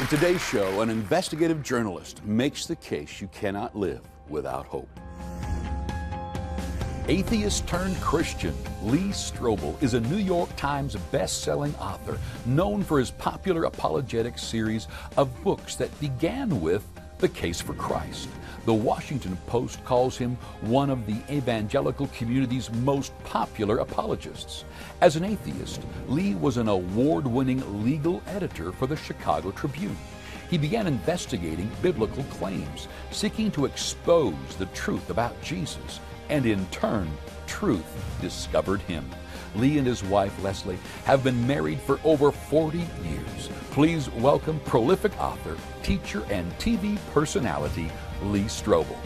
In today's show, an investigative journalist makes the case you cannot live without hope. Atheist turned Christian, Lee Strobel is a New York Times best-selling author known for his popular apologetic series of books that began with The Case for Christ. The Washington Post calls him one of the evangelical community's most popular apologists. As an atheist, Lee was an award-winning legal editor for the Chicago Tribune. He began investigating biblical claims, seeking to expose the truth about Jesus, and in turn, truth discovered him. Lee and his wife, Leslie, have been married for over 40 years. Please welcome prolific author, teacher, and TV personality, Lee Strobel.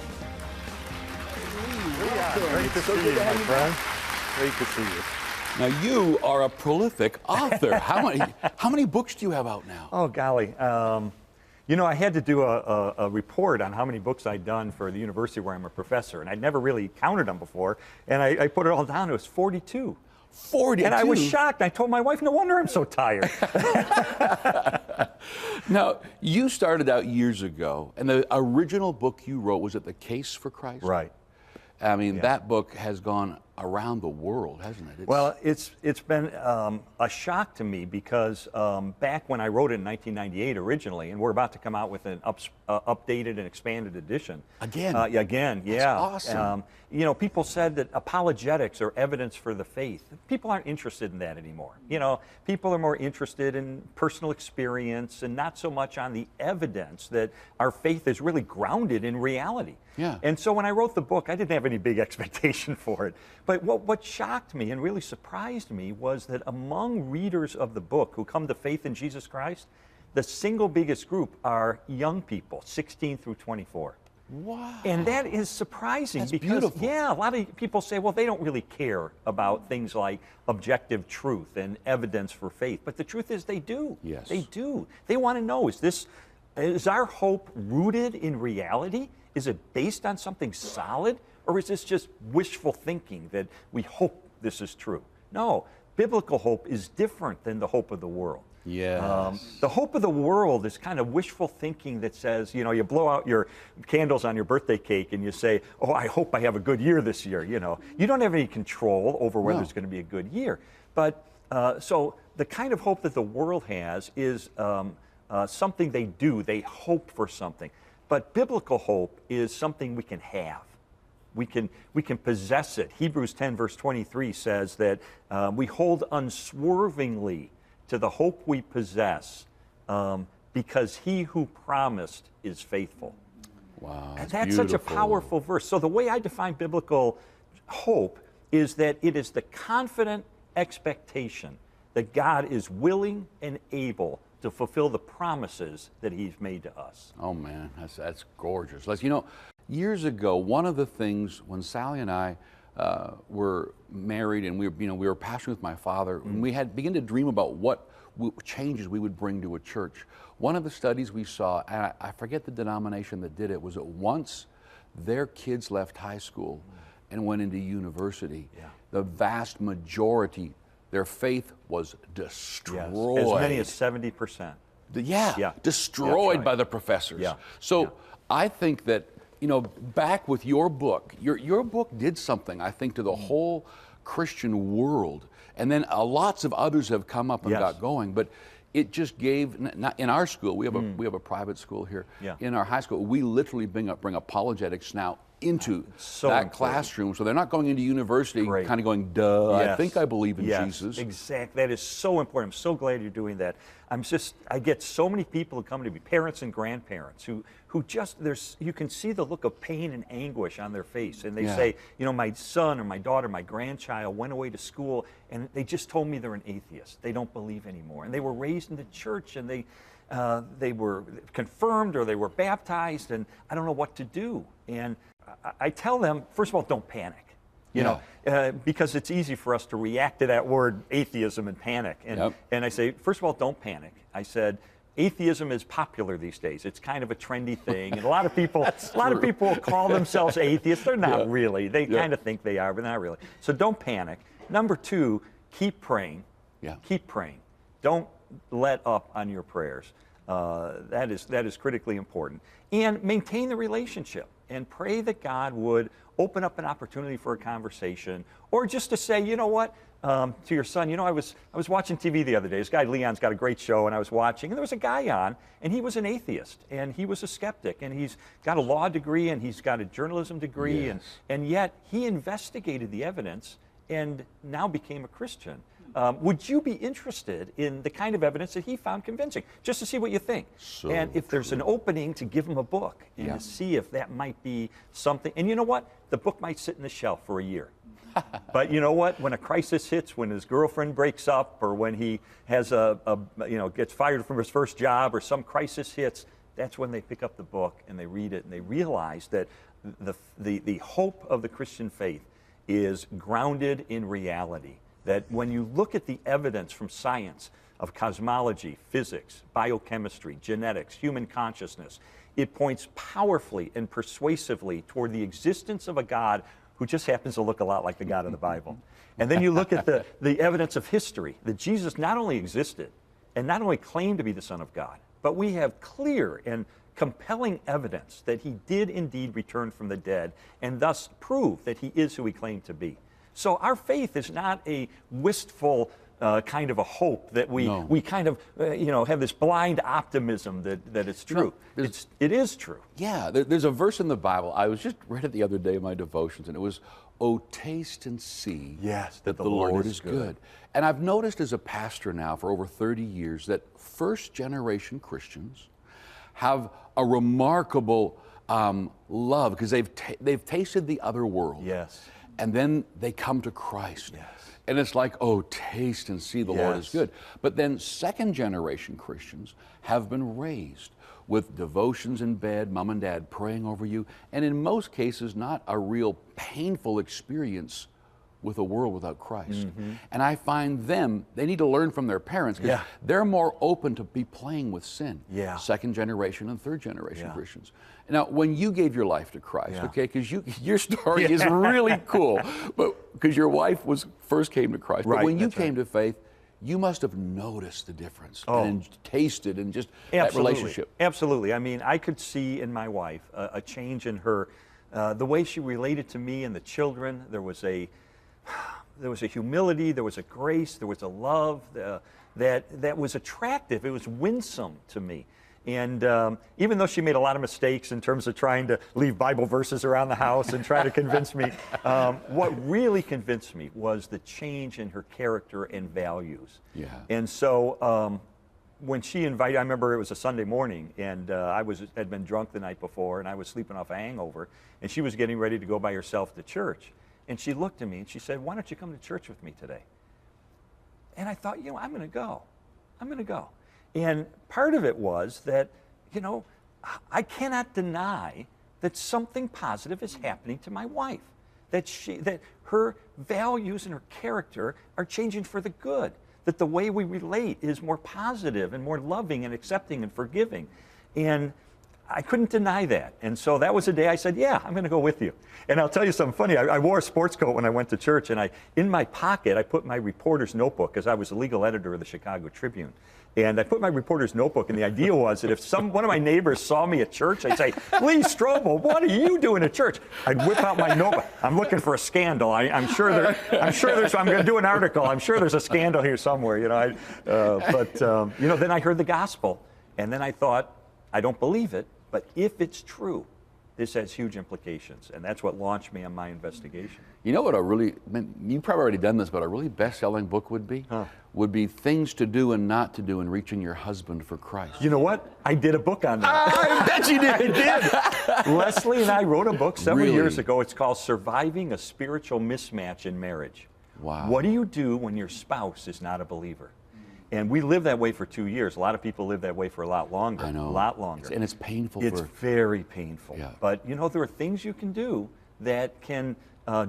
Great to see you, my friend. Great to see you. Now, you are a prolific author. How many books do you have out now? Oh, golly. You know, I had to do a report on how many books I'd done for the university where I'm a professor, and I'd never really counted them before, and I put it all down. It was 42. 42? And I was shocked. I told my wife, no wonder I'm so tired. Now, you started out years ago, and the original book you wrote was The Case for Christ? Right. I mean, that book has gone around the world, hasn't it? Well, it's been a shock to me because back when I wrote it in 1998 originally, and we're about to come out with an updated and expanded edition. Again? Again, yeah. That's awesome. You know, people said that apologetics are evidence for the faith. People aren't interested in that anymore. You know, people are more interested in personal experience and not so much on the evidence that our faith is really grounded in reality. Yeah. And so when I wrote the book, I didn't have any big expectation for it. But what shocked me and really surprised me was that among readers of the book who come to faith in Jesus Christ, the single biggest group are young people, 16 through 24. Wow. And that is surprising. That's because, beautiful. yeah, a lot of people say, well, they don't really care about things like objective truth and evidence for faith. But the truth is they do. Yes. They do. They want to know, is our hope rooted in reality? Is it based on something solid? Or is this just wishful thinking that we hope this is true? No, biblical hope is different than the hope of the world. Yes. The hope of the world is kind of wishful thinking that says, you know, you blow out your candles on your birthday cake and you say, oh, I hope I have a good year this year. You know, you don't have any control over whether it's going to be a good year. But so the kind of hope that the world has is something they do. They hope for something. But biblical hope is something we can have. We can possess it. Hebrews 10 verse 23 says that we hold unswervingly to the hope we possess because he who promised is faithful. Wow, that's such a powerful verse. So the way I define biblical hope is that it is the confident expectation that God is willing and able to fulfill the promises that he's made to us. Oh man, that's gorgeous. You know, years ago, one of the things when Sally and I were married and we were pastoring with my father, and we had begun to dream about what changes we would bring to a church. One of the studies we saw, and I forget the denomination that did it, was that once their kids left high school and went into university, the vast majority, their faith was destroyed. Yes. As many as 70%. Destroyed by the professors. So I think that, you know, back with your book, your book did something, I think, to the whole Christian world. And then lots of others have come up and got going, but it just gave, in our school, we have a private school here. In our high school, we literally bring apologetics now into that classroom, so they're not going into university kind of going, duh, I think I believe in Jesus. Exactly. That is so important. I'm so glad you're doing that. I get so many people who come to me, parents and grandparents, who just, you can see the look of pain and anguish on their face, and they say, you know, my son or my daughter, my grandchild went away to school, and they just told me they're an atheist. They don't believe anymore. And they were raised in the church, and they were confirmed or they were baptized, and I don't know what to do. And I tell them, first of all, don't panic. You know, because it's easy for us to react to that word atheism and panic. And I say, first of all, don't panic. I said, atheism is popular these days. It's kind of a trendy thing, and a lot of people will call themselves atheists. They're not really. They kind of think they are, but not really. So don't panic. Number two, keep praying. Keep praying. Don't let up on your prayers. That is critically important. And maintain the relationship and pray that God would open up an opportunity for a conversation, or just to say, you know what, to your son, you know, I was watching TV the other day. This guy Leon's got a great show, and I was watching, and there was a guy on, and he was an atheist, and he was a skeptic, and he's got a law degree, and he's got a journalism degree, Yes. and yet he investigated the evidence and now became a Christian. Would you be interested in the kind of evidence that he found convincing, just to see what you think? So and if there's an opening, to give him a book and Yeah. to see if that might be something. And you know what? The book might sit in the shelf for a year. But you know what? When a crisis hits, when his girlfriend breaks up, or when he has gets fired from his first job, or some crisis hits, that's when they pick up the book and they read it and they realize that the hope of the Christian faith is grounded in reality. That when you look at the evidence from science of cosmology, physics, biochemistry, genetics, human consciousness, it points powerfully and persuasively toward the existence of a God who just happens to look a lot like the God of the Bible. And then you look at the evidence of history, that Jesus not only existed and not only claimed to be the Son of God, but we have clear and compelling evidence that he did indeed return from the dead, and thus prove that he is who he claimed to be. So our faith is not a wistful kind of a hope that we kind of have this blind optimism that it's true. No, it is true. Yeah, there's a verse in the Bible. I was just read it the other day in my devotions, and it was, "Oh, taste and see that the Lord is good." And I've noticed as a pastor now for over 30 years that first-generation Christians have a remarkable love, because they've tasted the other world. Yes. And then they come to Christ. Yes. And it's like, oh, taste and see the Lord is Yes. good. But then second-generation Christians have been raised with devotions in bed, mom and dad praying over you, and in most cases, not a real painful experience with a world without Christ. Mm-hmm. And I find they need to learn from their parents, because they're more open to be playing with sin. Yeah. Second generation and third generation Yeah. Christians. Now, when you gave your life to Christ, Yeah. okay, because your story is really cool, but because your wife first came to Christ. But Right, when you that's came right. to faith, you must have noticed the difference Oh. and tasted and just that relationship. Absolutely. I mean, I could see in my wife a change in her, the way she related to me and the children. There was a humility, there was a grace, there was a love that was attractive. It was winsome to me. And even though she made a lot of mistakes in terms of trying to leave Bible verses around the house and try to convince me, what really convinced me was the change in her character and values. Yeah. And so when she invited, I remember it was a Sunday morning, and I had been drunk the night before, and I was sleeping off a hangover, and she was getting ready to go by herself to church. And she looked at me and she said, "Why don't you come to church with me today?" And I thought, I'm going to go. I'm going to go. And part of it was that, I cannot deny that something positive is happening to my wife, that her values and her character are changing for the good, that the way we relate is more positive and more loving and accepting and forgiving. And I couldn't deny that. And so that was the day I said, yeah, I'm going to go with you. And I'll tell you something funny. I wore a sports coat when I went to church, and in my pocket, I put my reporter's notebook, because I was the legal editor of the Chicago Tribune. And I put my reporter's notebook, and the idea was that if one of my neighbors saw me at church, they'd say, "Lee Strobel, what are you doing at church?" I'd whip out my notebook. I'm looking for a scandal. I'm sure there's. I'm going to do an article. I'm sure there's a scandal here somewhere. Then I heard the gospel, and then I thought, I don't believe it, but if it's true, this has huge implications, and that's what launched me on my investigation. You know what you've probably already done this, but a really best-selling book would be? Would be Things to Do and Not to Do in Reaching Your Husband for Christ. You know what? I did a book on that. I bet you did. I did. Leslie and I wrote a book several Really? years ago. It's called Surviving a Spiritual Mismatch in Marriage. Wow. What do you do when your spouse is not a believer? And we lived that way for 2 years. A lot of people live that way for a lot longer. I know. A lot longer. And it's painful. It's very painful. Yeah. But there are things you can do that can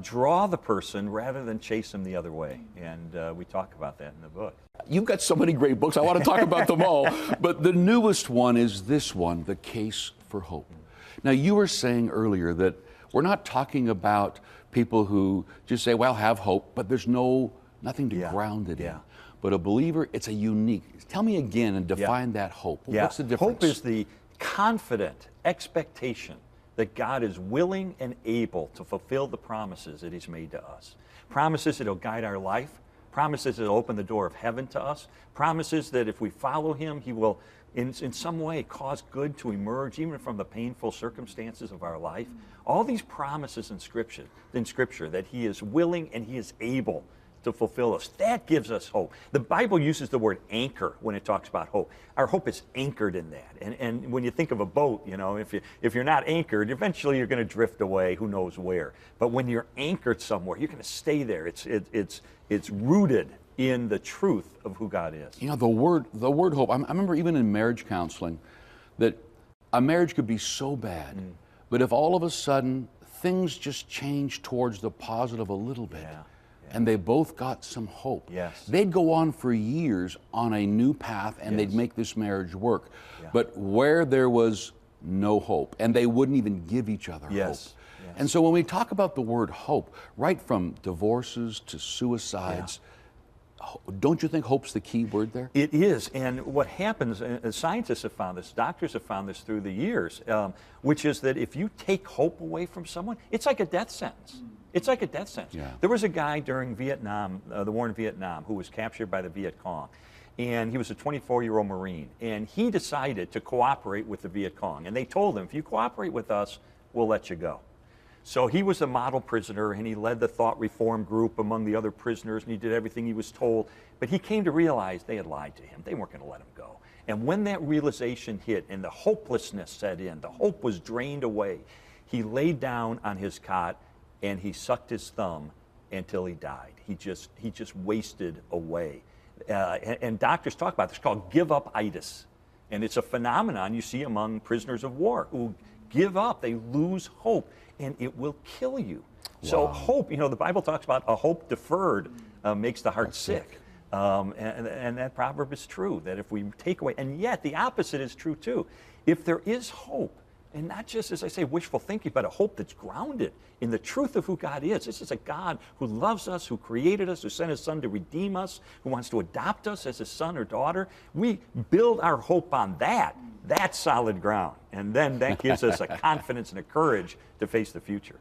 draw the person rather than chase them the other way. And we talk about that in the book. You've got so many great books. I want to talk about them all. But the newest one is this one, The Case for Hope. Now, you were saying earlier that we're not talking about people who just say, well, have hope, but there's nothing to ground it in. but a believer, it's a unique. Tell me again and define that hope. Yeah. What's the difference? Hope is the confident expectation that God is willing and able to fulfill the promises that He's made to us. Promises that He'll guide our life, promises that He'll open the door of heaven to us, promises that if we follow Him, He will in some way cause good to emerge even from the painful circumstances of our life. All these promises in Scripture that He is willing and He is able to fulfill us. That gives us hope. The Bible uses the word anchor when it talks about hope. Our hope is anchored in that. And when you think of a boat, you know, if you're not anchored, eventually you're going to drift away, who knows where. But when you're anchored somewhere, you're going to stay there. It's rooted in the truth of who God is. You know, the word hope, I remember even in marriage counseling that a marriage could be so bad, but if all of a sudden things just change towards the positive a little bit, and they both got some hope. Yes. They'd go on for years on a new path and they'd make this marriage work. Yeah. But where there was no hope, and they wouldn't even give each other hope. Yes. And so when we talk about the word hope, right from divorces to suicides, don't you think hope's the key word there? It is, and what happens, scientists have found this, doctors have found this through the years, which is that if you take hope away from someone, it's like a death sentence. It's like a death sentence. Yeah. There was a guy during Vietnam, the war in Vietnam, who was captured by the Viet Cong. And he was a 24-year-old Marine. And he decided to cooperate with the Viet Cong. And they told him, if you cooperate with us, we'll let you go. So he was a model prisoner, and he led the thought reform group among the other prisoners, and he did everything he was told. But he came to realize they had lied to him. They weren't going to let him go. And when that realization hit and the hopelessness set in, the hope was drained away, he laid down on his cot and he sucked his thumb until he died. He just wasted away. And doctors talk about this. It's called give-up-itis. And it's a phenomenon you see among prisoners of war who give up. They lose hope, and it will kill you. Wow. So hope, you know, the Bible talks about a hope deferred makes the heart sick. And that proverb is true, that if we take away, and yet the opposite is true too. If there is hope, and not just, as I say, wishful thinking, but a hope that's grounded in the truth of who God is. This is a God who loves us, who created us, who sent His Son to redeem us, who wants to adopt us as His son or daughter. We build our hope on that. That's solid ground. And then that gives us a confidence and a courage to face the future.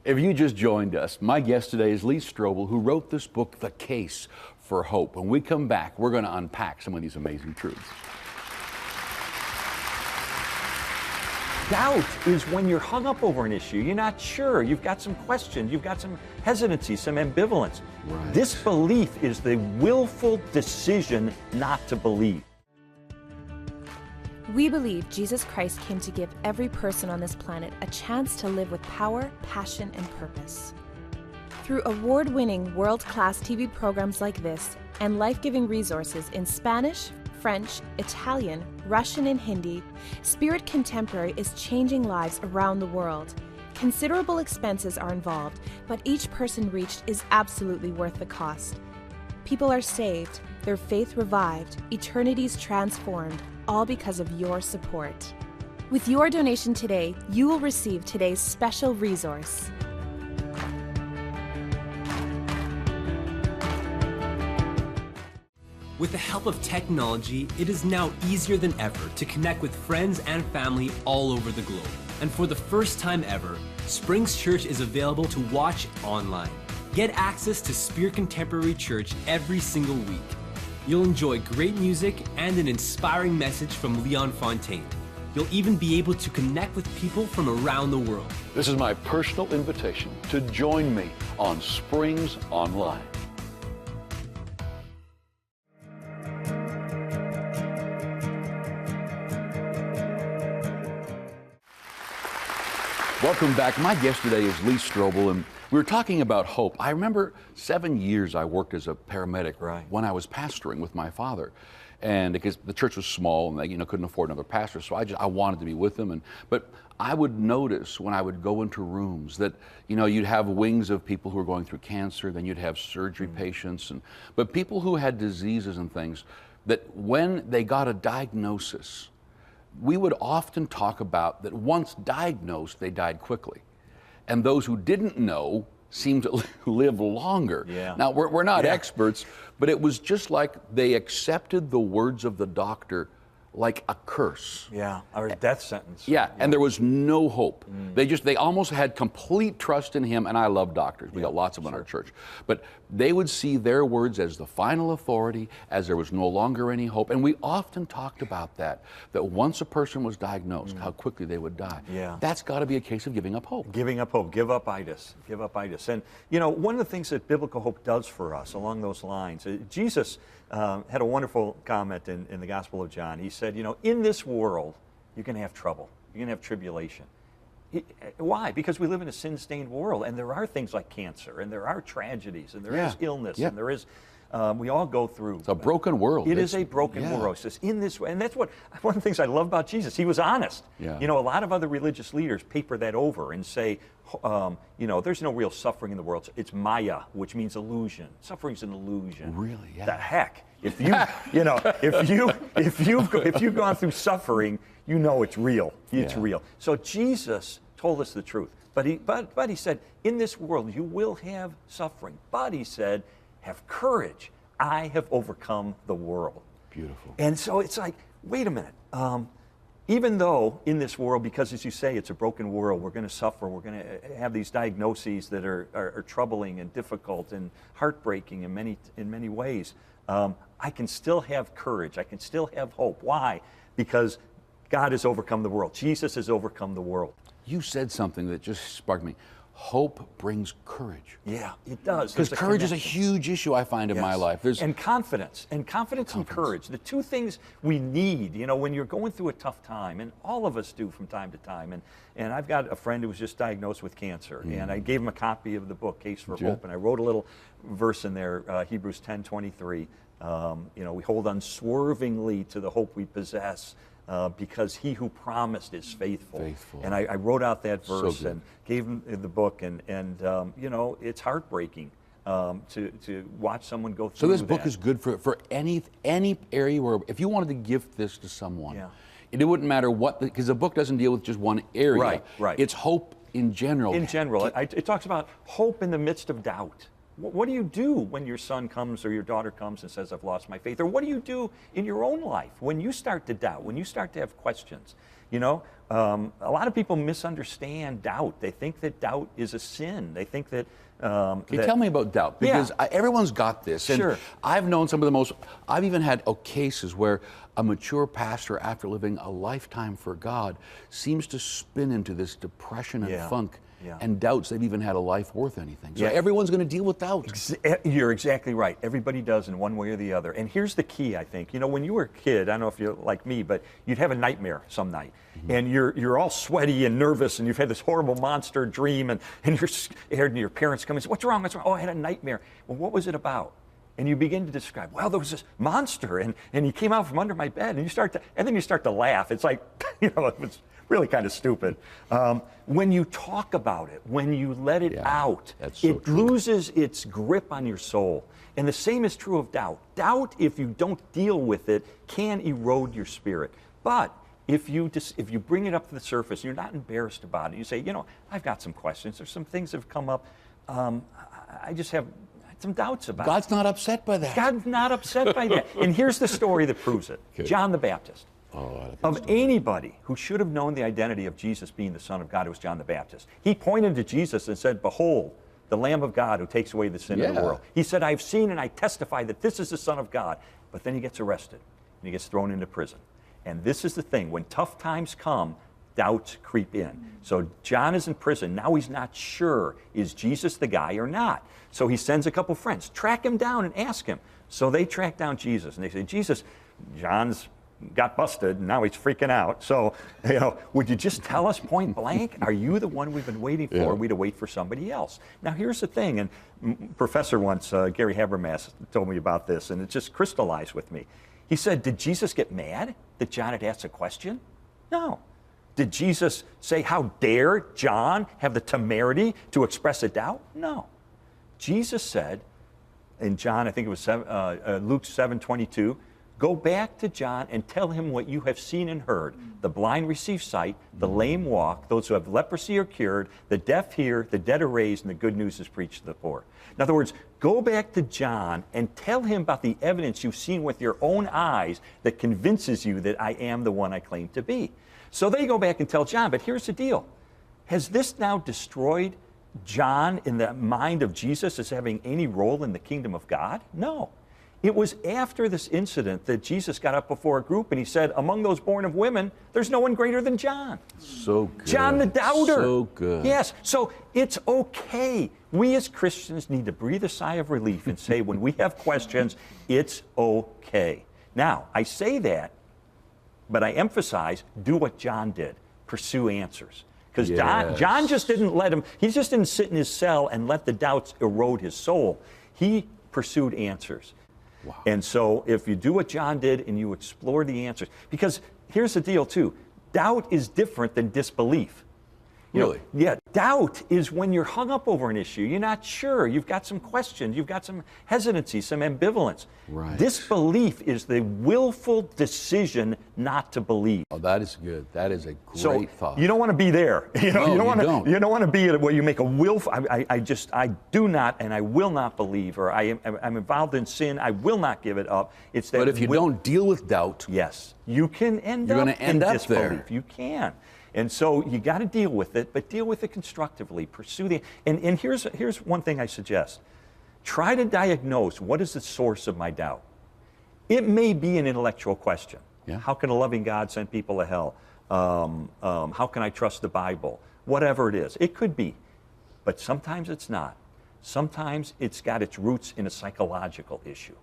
If you just joined us, my guest today is Lee Strobel, who wrote this book, The Case for Hope. When we come back, we're going to unpack some of these amazing truths. Doubt is when you're hung up over an issue. You're not sure. You've got some questions. You've got some hesitancy, some ambivalence. Right. Disbelief is the willful decision not to believe. We believe Jesus Christ came to give every person on this planet a chance to live with power, passion, and purpose. Through award-winning, world-class TV programs like this and life-giving resources in Spanish, French, Italian, Russian, and Hindi, Spirit Contemporary is changing lives around the world. Considerable expenses are involved, but each person reached is absolutely worth the cost. People are saved, their faith revived, eternities transformed, all because of your support. With your donation today, you will receive today's special resource. With the help of technology, it is now easier than ever to connect with friends and family all over the globe. And for the first time ever, Springs Church is available to watch online. Get access to Spirit Contemporary Church every single week. You'll enjoy great music and an inspiring message from Leon Fontaine. You'll even be able to connect with people from around the world. This is my personal invitation to join me on Springs Online. Welcome back. My guest today is Lee Strobel, and we were talking about hope. I remember 7 years I worked as a paramedic when I was pastoring with my father, and because the church was small and they couldn't afford another pastor, so I wanted to be with them. But I would notice when I would go into rooms that you'd have wings of people who were going through cancer, then you'd have surgery patients, but people who had diseases and things that when they got a diagnosis, we would often talk about that once diagnosed, they died quickly. And those who didn't know seemed to live longer. Yeah. Now, we're not Yeah. experts, but it was just like they accepted the words of the doctor like a curse. Yeah, or a death sentence. Yeah, and there was no hope. They almost had complete trust in him, and I love doctors. We got lots of them in our church. But they would see their words as the final authority, as there was no longer any hope. And we often talked about that once a person was diagnosed, how quickly they would die. Yeah. That's got to be a case of giving up hope. Giving up hope, give up itis, give up itis. And you know, one of the things that biblical hope does for us along those lines, Jesus had a wonderful comment in the Gospel of John. He said, you know, in this world, you're going to have trouble, you're going to have tribulation. Why? Because we live in a sin-stained world, and there are things like cancer, and there are tragedies, and there is illness, and there is, we all go through. It's a broken world. It is a broken world. It says, in this way, and that's one of the things I love about Jesus. He was honest. Yeah. You know, a lot of other religious leaders paper that over and say, you know, there's no real suffering in the world. It's Maya, which means illusion. Suffering's an illusion. Really? Yeah. The heck? If you, you know, if you've gone through suffering, you know it's real. It's real. So Jesus told us the truth. But he said, in this world you will have suffering. But he said, have courage. I have overcome the world. Beautiful. And so it's like, wait a minute. Even though in this world, because as you say, it's a broken world, we're going to suffer, we're going to have these diagnoses that are troubling and difficult and heartbreaking in many ways, I can still have courage. I can still have hope. Why? Because God has overcome the world. Jesus has overcome the world. You said something that just sparked me. Hope brings courage. Yeah, it does. Because courage is a huge issue I find in my life. And confidence and courage. The two things we need, you know, when you're going through a tough time, and all of us do from time to time. And I've got a friend who was just diagnosed with cancer, and I gave him a copy of the book, Case for Hope, and I wrote a little verse in there, Hebrews 10:23. You know, we hold unswervingly to the hope we possess, because he who promised is faithful. And I wrote out that verse and gave him the book, and you know, it's heartbreaking to watch someone go through. So this book is good for any area where, if you wanted to gift this to someone, it wouldn't matter what, because the book doesn't deal with just one area. Right. It's hope in general. In general, it talks about hope in the midst of doubt. What do you do when your son comes or your daughter comes and says, I've lost my faith? Or what do you do in your own life when you start to doubt, when you start to have questions? You know, a lot of people misunderstand doubt. They think that doubt is a sin. They think that... Can you tell me about doubt? Because everyone's got this. And I've known some of the most... I've even had cases where a mature pastor, after living a lifetime for God, seems to spin into this depression and funk. And doubts they've even had a life worth anything. So everyone's going to deal with doubt. You're exactly right. Everybody does in one way or the other. And here's the key, I think. You know, when you were a kid, I don't know if you're like me, but you'd have a nightmare some night. And you're all sweaty and nervous, and you've had this horrible monster dream, and you're scared, and your parents come and say, what's wrong? What's wrong? Oh, I had a nightmare. Well, what was it about? And you begin to describe, well, there was this monster, and he came out from under my bed, and then you start to laugh. It's like, you know, it's really kind of stupid. When you talk about it, when you let it out, it loses its grip on your soul. And the same is true of doubt. Doubt, if you don't deal with it, can erode your spirit. But if you bring it up to the surface, you're not embarrassed about it. You say, you know, I've got some questions. There's some things that have come up. I just have some doubts about it. God's not upset by that. God's not upset by that. And here's the story that proves it. John the Baptist. Of anybody who should have known the identity of Jesus being the Son of God, it was John the Baptist. He pointed to Jesus and said, behold, the Lamb of God who takes away the sin of the world. He said, I've seen and I testify that this is the Son of God. But then he gets arrested and he gets thrown into prison. And this is the thing, when tough times come, doubts creep in. So John is in prison. Now he's not sure, is Jesus the guy or not? So he sends a couple friends, track him down and ask him. So they track down Jesus and they say, Jesus, John's got busted, and now he's freaking out. So, you know, would you just tell us point blank? Are you the one we've been waiting for? Or are we to wait for somebody else? Now, here's the thing, and Professor once, Gary Habermas, told me about this, and it just crystallized with me. He said, did Jesus get mad that John had asked a question? No. Did Jesus say, how dare John have the temerity to express a doubt? No. Jesus said, in John, I think it was Luke 7:22, Go back to John and tell him what you have seen and heard. The blind receive sight, the lame walk, those who have leprosy are cured, the deaf hear, the dead are raised, and the good news is preached to the poor. In other words, go back to John and tell him about the evidence you've seen with your own eyes that convinces you that I am the one I claim to be. So they go back and tell John, but here's the deal. Has this now destroyed John in the mind of Jesus as having any role in the kingdom of God? No. It was after this incident that Jesus got up before a group and he said, among those born of women, there's no one greater than John. So good. John the doubter. So good. Yes. So it's okay. We as Christians need to breathe a sigh of relief and say, when we have questions, it's okay. Now, I say that, but I emphasize, do what John did. Pursue answers. Because John just didn't he just didn't sit in his cell and let the doubts erode his soul. He pursued answers. Wow. And so if you do what John did and you explore the answers, because here's the deal too, doubt is different than disbelief. Really? Yeah, doubt is when you're hung up over an issue. You're not sure. You've got some questions. You've got some hesitancy, some ambivalence. Right. Disbelief is the willful decision not to believe. Oh, that is good. That is a great thought. You don't want to be there. You don't want to be where you make a willful. I do not and I will not believe, or I'm involved in sin. I will not give it up. It's that. But if you don't deal with doubt, yes, you can end you're up going to end in up disbelief. there. You can. And so you got to deal with it, but deal with it constructively. Pursue the, and here's one thing I suggest. Try to diagnose what is the source of my doubt. It may be an intellectual question. Yeah. How can a loving God send people to hell? How can I trust the Bible? Whatever it is. It could be. But sometimes it's not. Sometimes it's got its roots in a psychological issue.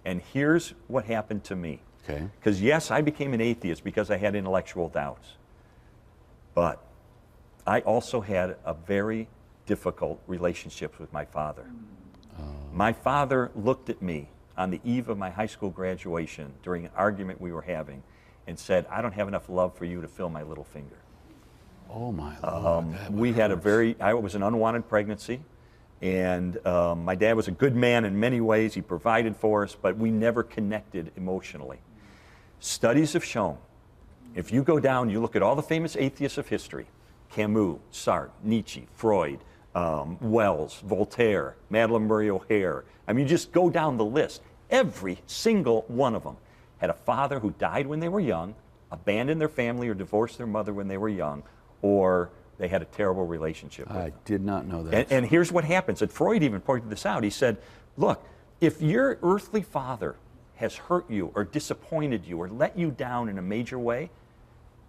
And here's what happened to me. Okay. Because yes, I became an atheist because I had intellectual doubts. But I also had a very difficult relationship with my father. My father looked at me on the eve of my high school graduation during an argument we were having and said, I don't have enough love for you to fill my little finger. Oh my Lord. We had I was an unwanted pregnancy, and my dad was a good man in many ways. He provided for us, but we never connected emotionally. Studies have shown, if you go down, you look at all the famous atheists of history, Camus, Sartre, Nietzsche, Freud, Wells, Voltaire, Madeleine Murray O'Hair. I mean, you just go down the list. Every single one of them had a father who died when they were young, abandoned their family or divorced their mother when they were young, or they had a terrible relationship with them. I did not know that. And here's what happens. And Freud even pointed this out. He said, look, if your earthly father has hurt you or disappointed you or let you down in a major way,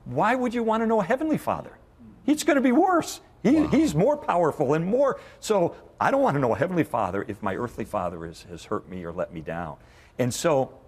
why would you want to know a heavenly father? He's going to be worse. He's more powerful and more. So I don't want to know a heavenly father if my earthly father has hurt me or let me down. And so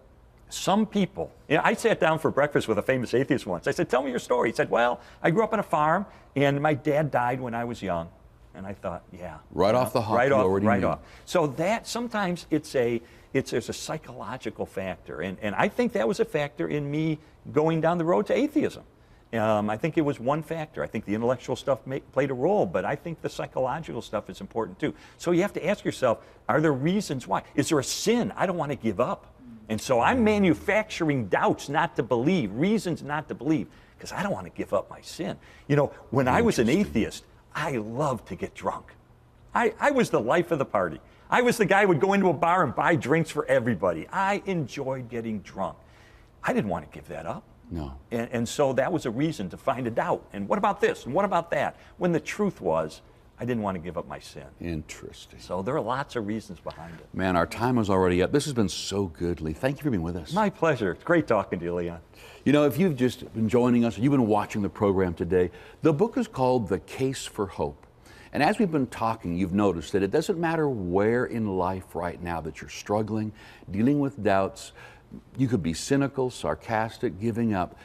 some people, I sat down for breakfast with a famous atheist once. I said, tell me your story. He said, well, I grew up on a farm and my dad died when I was young. And I thought, yeah. Right off the hop, right you off, already right knew. off. So that sometimes there's a psychological factor. And I think that was a factor in me going down the road to atheism. I think it was one factor. I think the intellectual stuff played a role, but I think the psychological stuff is important too. So you have to ask yourself, are there reasons why? Is there a sin I don't want to give up? And so I'm manufacturing doubts not to believe, reasons not to believe, because I don't want to give up my sin. You know, when I was an atheist, I loved to get drunk. I was the life of the party. I was the guy who would go into a bar and buy drinks for everybody. I enjoyed getting drunk. I didn't want to give that up. No. And so that was a reason to find a doubt. And what about this? And what about that? When the truth was, I didn't want to give up my sin. Interesting. So there are lots of reasons behind it. Man, our time is already up. This has been so good, Lee. Thank you for being with us. My pleasure. It's great talking to you, Leon. You know, if you've just been joining us, or you've been watching the program today, the book is called The Case for Hope. And as we've been talking, you've noticed that it doesn't matter where in life right now that you're struggling, dealing with doubts. You could be cynical, sarcastic, giving up.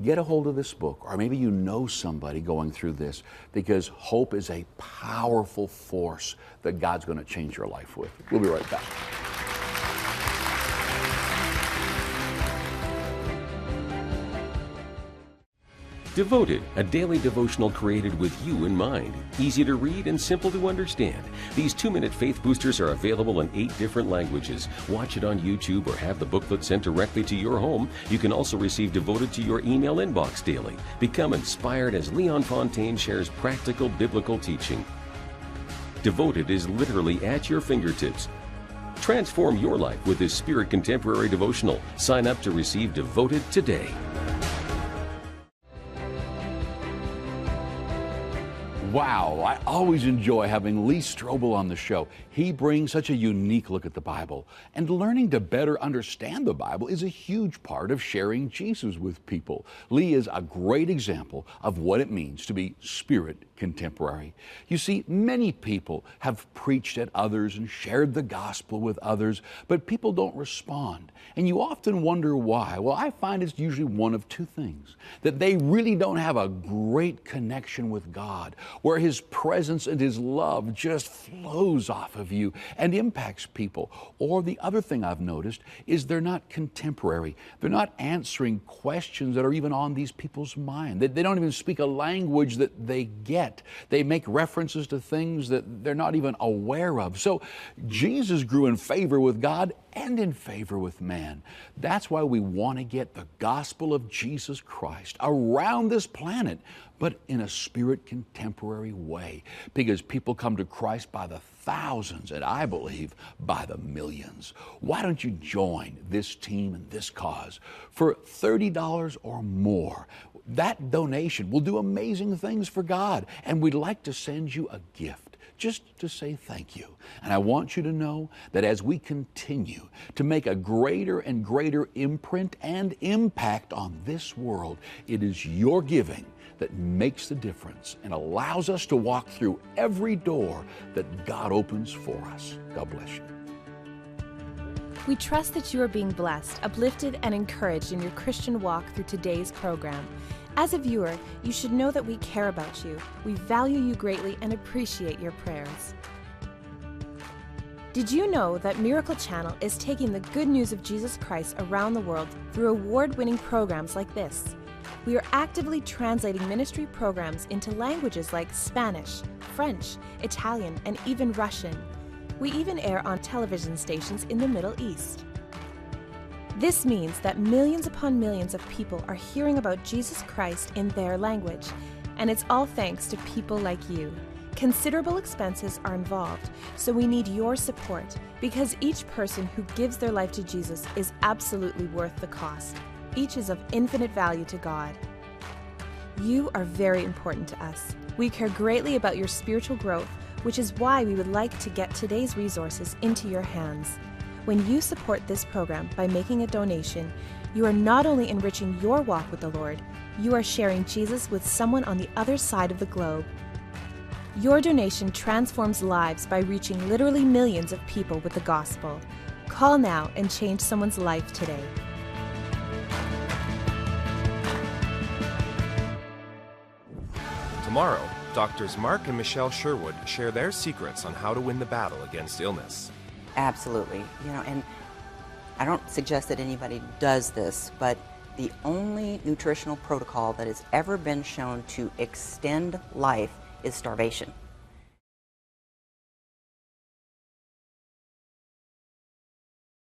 Get a hold of this book, or maybe you know somebody going through this, because hope is a powerful force that God's going to change your life with. We'll be right back. Devoted, a daily devotional created with you in mind. Easy to read and simple to understand. These 2-minute faith boosters are available in 8 different languages. Watch it on YouTube or have the booklet sent directly to your home. You can also receive Devoted to your email inbox daily. Become inspired as Leon Fontaine shares practical biblical teaching. Devoted is literally at your fingertips. Transform your life with this Spirit Contemporary devotional. Sign up to receive Devoted today. Wow, I always enjoy having Lee Strobel on the show. He brings such a unique look at the Bible. And learning to better understand the Bible is a huge part of sharing Jesus with people. Lee is a great example of what it means to be spirit contemporary. You see, many people have preached at others and shared the gospel with others, but people don't respond. And you often wonder why. Well, I find it's usually one of 2 things. That they really don't have a great connection with God, where His presence and His love just flows off of you and impacts people. Or the other thing I've noticed is they're not contemporary. They're not answering questions that are even on these people's mind. They don't even speak a language that they get. They make references to things that they're not even aware of. So Jesus grew in favor with God and in favor with man. That's why we want to get the gospel of Jesus Christ around this planet, but in a spirit contemporary way, because people come to Christ by the thousands, and I believe by the millions. Why don't you join this team and this cause for $30 or more? That donation will do amazing things for God, and we'd like to send you a gift just to say thank you. And I want you to know that as we continue to make a greater and greater imprint and impact on this world, it is your giving that makes the difference and allows us to walk through every door that God opens for us. God bless you. We trust that you are being blessed, uplifted, and encouraged in your Christian walk through today's program. As a viewer, you should know that we care about you. We value you greatly and appreciate your prayers. Did you know that Miracle Channel is taking the good news of Jesus Christ around the world through award-winning programs like this? We are actively translating ministry programs into languages like Spanish, French, Italian, and even Russian. We even air on television stations in the Middle East. This means that millions upon millions of people are hearing about Jesus Christ in their language, and it's all thanks to people like you. Considerable expenses are involved, so we need your support, because each person who gives their life to Jesus is absolutely worth the cost. Each is of infinite value to God. You are very important to us. We care greatly about your spiritual growth, which is why we would like to get today's resources into your hands. When you support this program by making a donation, you are not only enriching your walk with the Lord, you are sharing Jesus with someone on the other side of the globe. Your donation transforms lives by reaching literally millions of people with the gospel. Call now and change someone's life today. Tomorrow, Doctors Mark and Michelle Sherwood share their secrets on how to win the battle against illness. Absolutely. And I don't suggest that anybody does this, but the only nutritional protocol that has ever been shown to extend life is starvation.